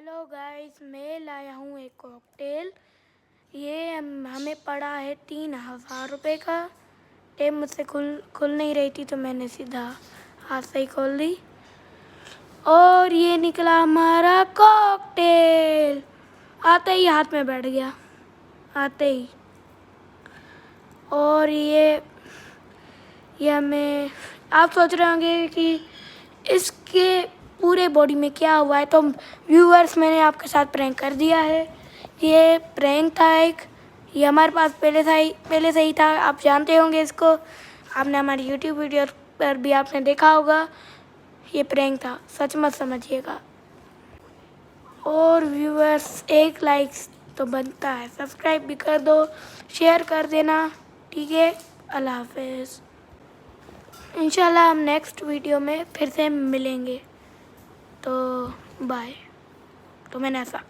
Hello guys, मैं लाया हूँ एक कॉकटेल। ये हमें पड़ा है 3000 रुपये का। टेप मुझसे खुल नहीं रही थी तो मैंने सीधा हाथ से ही खोल दी और ये निकला हमारा कॉकटेल। आते ही हाथ में बैठ गया, आते ही। और ये हमें, आप सोच रहे होंगे कि इसके पूरे बॉडी में क्या हुआ है, तो व्यूअर्स मैंने आपके साथ प्रैंक कर दिया है। ये प्रैंक था एक, ये हमारे पास पहले से ही था। आप जानते होंगे इसको, आपने हमारी यूट्यूब वीडियो पर भी आपने देखा होगा। ये प्रैंक था, सच मत समझिएगा। और व्यूअर्स एक लाइक तो बनता है, सब्सक्राइब भी कर दो, शेयर कर देना, ठीक है। अल्लाह हाफिज़। इंशाल्लाह हम नेक्स्ट वीडियो में फिर से मिलेंगे, तो बाय। तो मैंने ऐसा